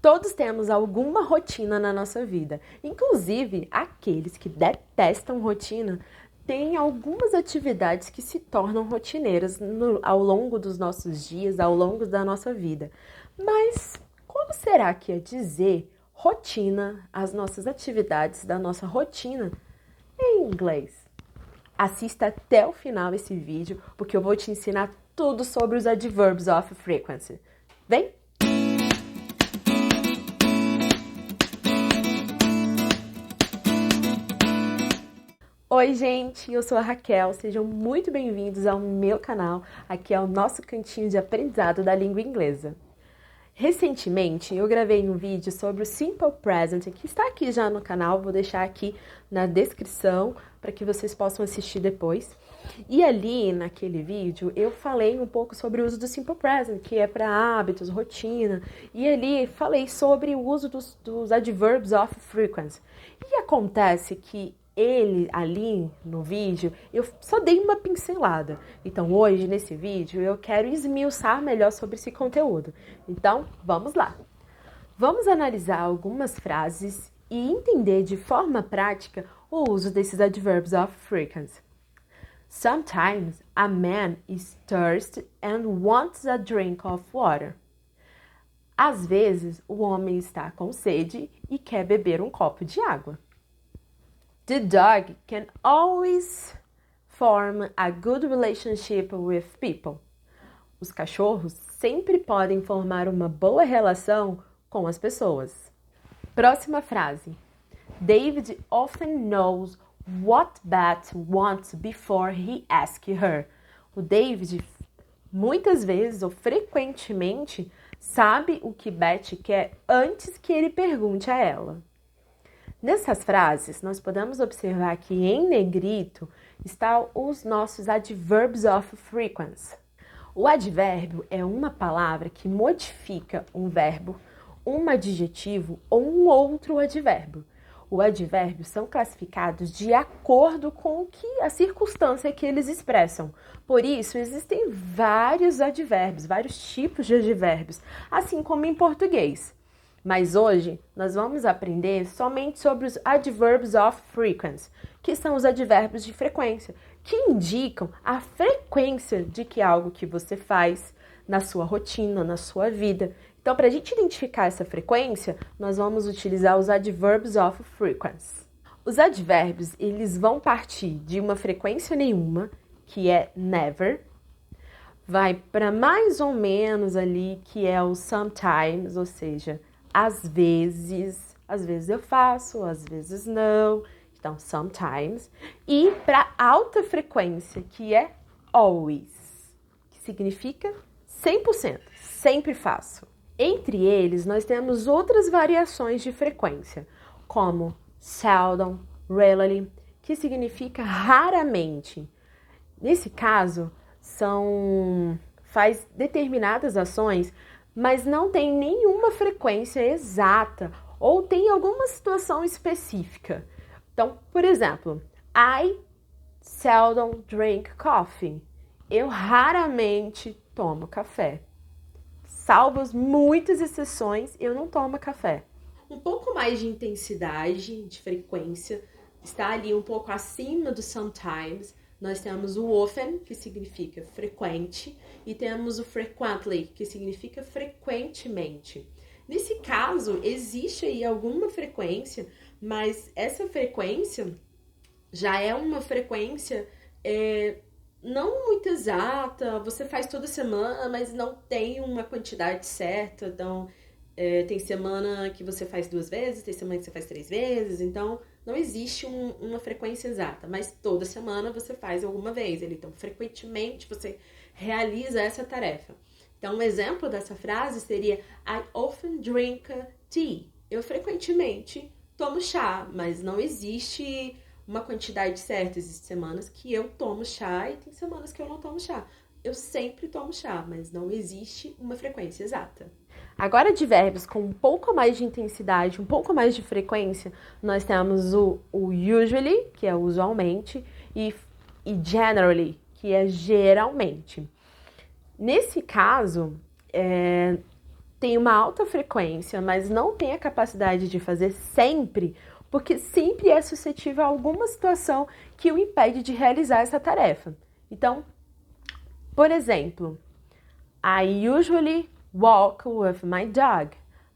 Todos temos alguma rotina na nossa vida, inclusive aqueles que detestam rotina têm algumas atividades que se tornam rotineiras ao longo dos nossos dias, ao longo da nossa vida. Mas como será que é dizer rotina, as nossas atividades da nossa rotina em inglês? Assista até o final esse vídeo, porque eu vou te ensinar tudo sobre os adverbs of frequency. Vem! Oi, gente! Eu sou a Raquel. Sejam muito bem-vindos ao meu canal. Aqui é o nosso cantinho de aprendizado da língua inglesa. Recentemente, eu gravei um vídeo sobre o Simple Present, que está aqui já no canal. Vou deixar aqui na descrição para que vocês possam assistir depois. E ali, naquele vídeo, eu falei um pouco sobre o uso do Simple Present, que é para hábitos, rotina. E ali falei sobre o uso dos adverbs of frequency. E acontece que ele ali no vídeo, eu só dei uma pincelada. Então hoje, nesse vídeo, eu quero esmiuçar melhor sobre esse conteúdo. Então, vamos lá! Vamos analisar algumas frases e entender de forma prática o uso desses adverbs of frequency. Sometimes a man is thirsty and wants a drink of water. Às vezes, o homem está com sede e quer beber um copo de água. The dog can always form a good relationship with people. Os cachorros sempre podem formar uma boa relação com as pessoas. Próxima frase. David often knows what Beth wants before he asks her. O David muitas vezes ou frequentemente sabe o que Beth quer antes que ele pergunte a ela. Nessas frases, nós podemos observar que em negrito estão os nossos adverbs of frequency. O advérbio é uma palavra que modifica um verbo, um adjetivo ou um outro advérbio. Os advérbios são classificados de acordo com a circunstância que eles expressam. Por isso, existem vários advérbios, vários tipos de advérbios, assim como em português. Mas hoje, nós vamos aprender somente sobre os adverbs of frequency, que são os advérbios de frequência, que indicam a frequência de que algo que você faz na sua rotina, na sua vida. Então, para a gente identificar essa frequência, nós vamos utilizar os adverbs of frequency. Os advérbios, eles vão partir de uma frequência nenhuma, que é never, vai para mais ou menos ali, que é o sometimes, ou seja, às vezes eu faço, às vezes não, então sometimes. E para alta frequência, que é always, que significa 100%, sempre faço. Entre eles, nós temos outras variações de frequência, como seldom, rarely, que significa raramente. Nesse caso, faz determinadas ações, mas não tem nenhuma frequência exata ou tem alguma situação específica. Então, por exemplo, I seldom drink coffee. Eu raramente tomo café. Salvo muitas exceções, eu não tomo café. Um pouco mais de intensidade, de frequência, está ali um pouco acima do sometimes. Nós temos o often, que significa frequente, e temos o frequently, que significa frequentemente. Nesse caso, existe aí alguma frequência, mas essa frequência já é uma frequência não muito exata. Você faz toda semana, mas não tem uma quantidade certa. Então, tem semana que você faz 2 vezes, tem semana que você faz 3 vezes, então não existe uma frequência exata, mas toda semana você faz alguma vez. Então, frequentemente você realiza essa tarefa. Então, um exemplo dessa frase seria I often drink tea. Eu frequentemente tomo chá, mas não existe uma quantidade certa. Existem semanas que eu tomo chá e tem semanas que eu não tomo chá. Eu sempre tomo chá, mas não existe uma frequência exata. Agora, de verbos com um pouco mais de intensidade, um pouco mais de frequência, nós temos o usually, que é usualmente, e generally, que é geralmente. Nesse caso, tem uma alta frequência, mas não tem a capacidade de fazer sempre, porque sempre é suscetível a alguma situação que o impede de realizar essa tarefa. Então, por exemplo, I usually walk with my dog,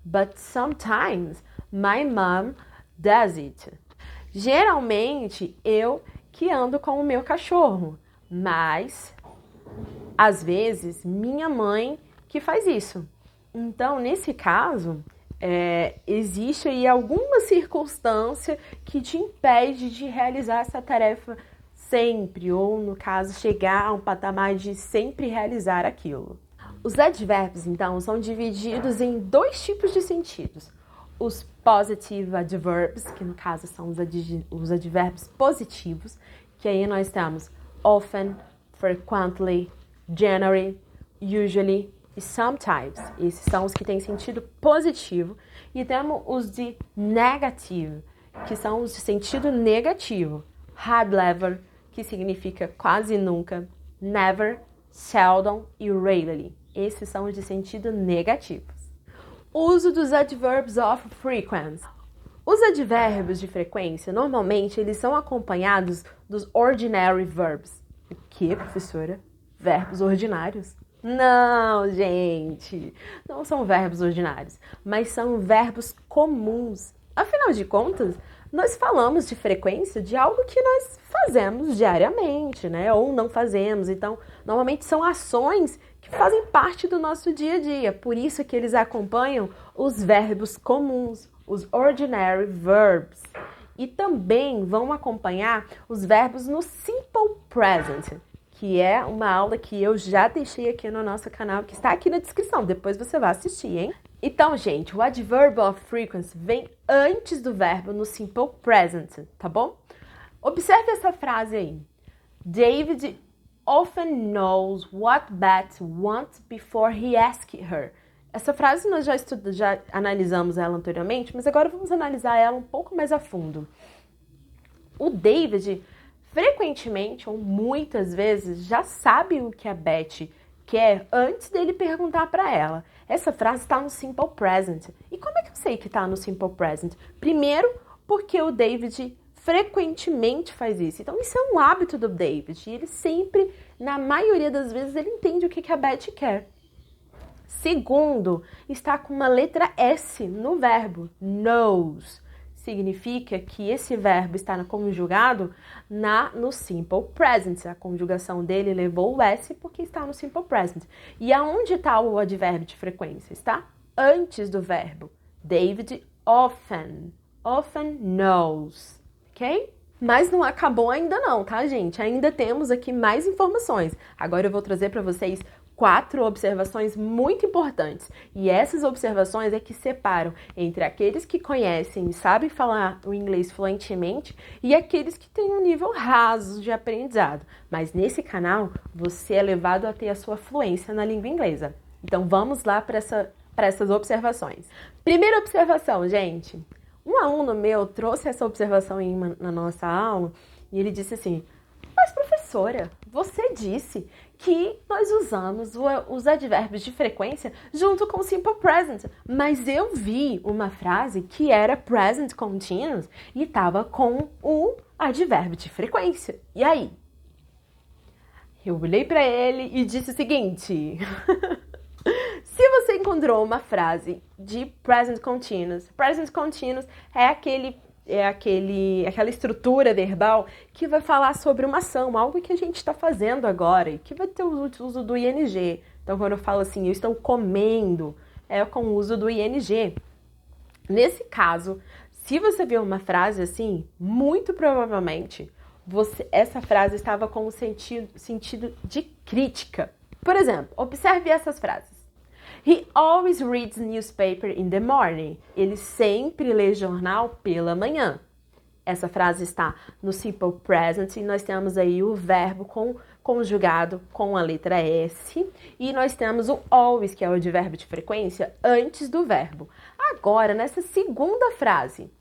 but sometimes my mom does it. Geralmente, eu que ando com o meu cachorro, mas às vezes minha mãe que faz isso. Então, nesse caso, existe aí alguma circunstância que te impede de realizar essa tarefa sempre, ou no caso, chegar a um patamar de sempre realizar aquilo. Os advérbios, então, são divididos em dois tipos de sentidos. Os positive adverbs, que no caso são os advérbios positivos, que aí nós temos often, frequently, generally, usually e sometimes. Esses são os que têm sentido positivo. E temos os de negative, que são os de sentido negativo. Hardly ever, que significa quase nunca, never, seldom e rarely. Esses são os de sentido negativos. Uso dos adverbs of frequency. Os advérbios de frequência, normalmente, eles são acompanhados dos ordinary verbs. O que, professora? Verbos ordinários? Não, gente! Não são verbos ordinários, mas são verbos comuns. Afinal de contas, nós falamos de frequência de algo que nós fazemos diariamente, né? Ou não fazemos. Então, normalmente são ações que fazem parte do nosso dia a dia. Por isso que eles acompanham os verbos comuns, os ordinary verbs. E também vão acompanhar os verbos no simple present, que é uma aula que eu já deixei aqui no nosso canal, que está aqui na descrição. Depois você vai assistir, hein? Então, gente, o adverb of frequency vem antes do verbo no simple present, tá bom? Observe essa frase aí. David often knows what Beth wants before he asks her. Essa frase nós já analisamos ela anteriormente, mas agora vamos analisar ela um pouco mais a fundo. O David, frequentemente ou muitas vezes, já sabe o que a Beth quer antes dele perguntar para ela. Essa frase está no simple present. E como é que eu sei que está no simple present? Primeiro, porque o David frequentemente faz isso. Então, isso é um hábito do David. E ele sempre, na maioria das vezes, ele entende o que a Beth quer. Segundo, está com uma letra S no verbo, knows. Significa que esse verbo está conjugado no simple present. A conjugação dele levou o S porque está no simple present. E aonde está o advérbio de frequência? Está antes do verbo. David often knows. Ok? Mas não acabou ainda não, tá, gente? Ainda temos aqui mais informações. Agora eu vou trazer para vocês 4 observações muito importantes. E essas observações é que separam entre aqueles que conhecem e sabem falar o inglês fluentemente e aqueles que têm um nível raso de aprendizado. Mas nesse canal, você é levado a ter a sua fluência na língua inglesa. Então vamos lá para essas observações. Primeira observação, gente. Um aluno meu trouxe essa observação na nossa aula e ele disse assim: mas professora, você disse que nós usamos os advérbios de frequência junto com o simple present, mas eu vi uma frase que era present continuous e estava com o advérbio de frequência. E aí? Eu olhei para ele e disse o seguinte: se você encontrou uma frase de present continuous é aquela estrutura verbal que vai falar sobre uma ação, algo que a gente está fazendo agora e que vai ter o uso do ing. Então, quando eu falo assim, eu estou comendo, é com o uso do ing. Nesse caso, se você viu uma frase assim, muito provavelmente essa frase estava com o sentido de crítica. Por exemplo, observe essas frases. He always reads newspaper in the morning. Ele sempre lê jornal pela manhã. Essa frase está no simple present e nós temos aí o verbo conjugado com a letra S e nós temos o always, que é o advérbio de frequência, antes do verbo. Agora, nessa segunda frase,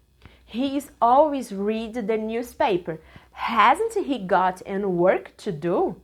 he's always read the newspaper. Hasn't he got any work to do?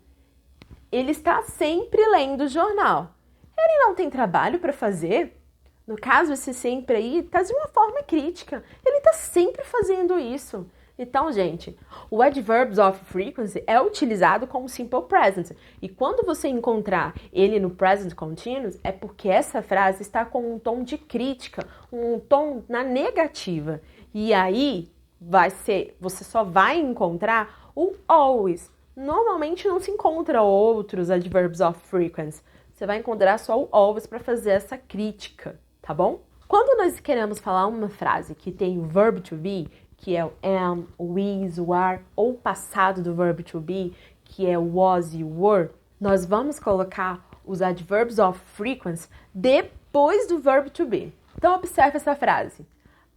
Ele está sempre lendo o jornal. Ele não tem trabalho para fazer? No caso, esse sempre aí tá de uma forma crítica. Ele tá sempre fazendo isso. Então, gente, o adverbs of frequency é utilizado como simple present. E quando você encontrar ele no present continuous, é porque essa frase está com um tom de crítica, um tom na negativa. E aí, você só vai encontrar o always. Normalmente não se encontra outros adverbs of frequency. Você vai encontrar só o always para fazer essa crítica, tá bom? Quando nós queremos falar uma frase que tem o verb to be, que é o am, o is, o are, ou o passado do verb to be, que é o was e o were, nós vamos colocar os adverbs of frequency depois do verb to be. Então, observe essa frase.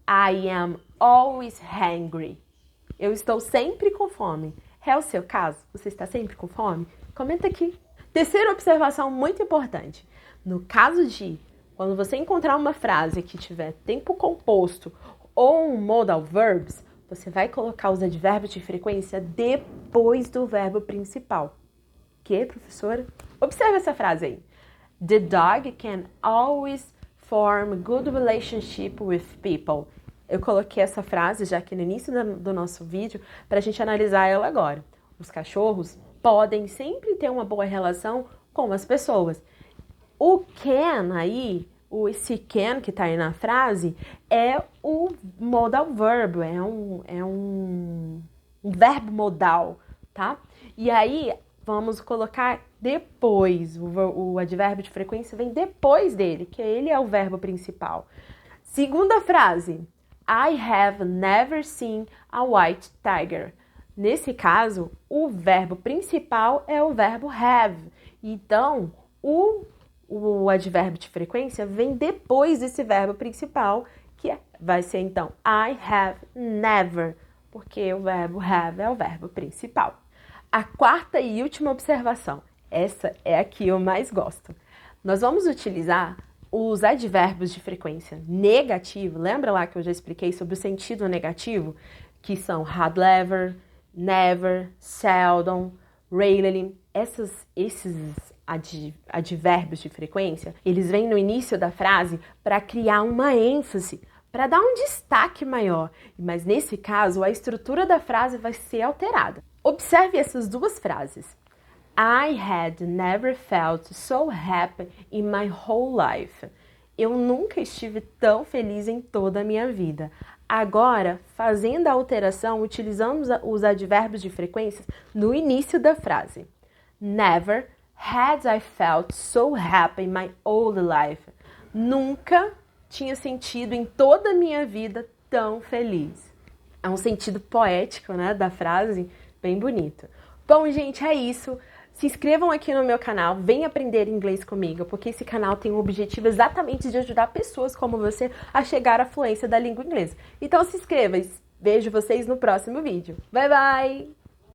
I am always hungry. Eu estou sempre com fome. É o seu caso? Você está sempre com fome? Comenta aqui. Terceira observação muito importante. No caso de quando você encontrar uma frase que tiver tempo composto ou um modal verbs, você vai colocar os advérbios de frequência depois do verbo principal. Que, professora? Observe essa frase aí. The dog can always form good relationship with people. Eu coloquei essa frase já aqui no início do nosso vídeo para a gente analisar ela agora. Os cachorros podem sempre ter uma boa relação com as pessoas. O can aí, esse can que está aí na frase, é o modal verb, é um verbo modal, tá? E aí, vamos colocar depois, o advérbio de frequência vem depois dele, que ele é o verbo principal. Segunda frase, I have never seen a white tiger. Nesse caso, o verbo principal é o verbo have. Então, o advérbio de frequência vem depois desse verbo principal, que vai ser então I have never, porque o verbo have é o verbo principal. A quarta e última observação, essa é a que eu mais gosto. Nós vamos utilizar os advérbios de frequência negativo, lembra lá que eu já expliquei sobre o sentido negativo? Que são had never, seldom, rarely. Esses advérbios de frequência, eles vêm no início da frase para criar uma ênfase, para dar um destaque maior. Mas nesse caso, a estrutura da frase vai ser alterada. Observe essas duas frases. I had never felt so happy in my whole life. Eu nunca estive tão feliz em toda a minha vida. Agora, fazendo a alteração, utilizamos os advérbios de frequência no início da frase. Never had I felt so happy in my whole life. Nunca tinha sentido em toda a minha vida tão feliz. É um sentido poético, né, da frase, bem bonito. Bom, gente, é isso. Se inscrevam aqui no meu canal, venham aprender inglês comigo, porque esse canal tem o objetivo exatamente de ajudar pessoas como você a chegar à fluência da língua inglesa. Então se inscreva e vejo vocês no próximo vídeo. Bye, bye!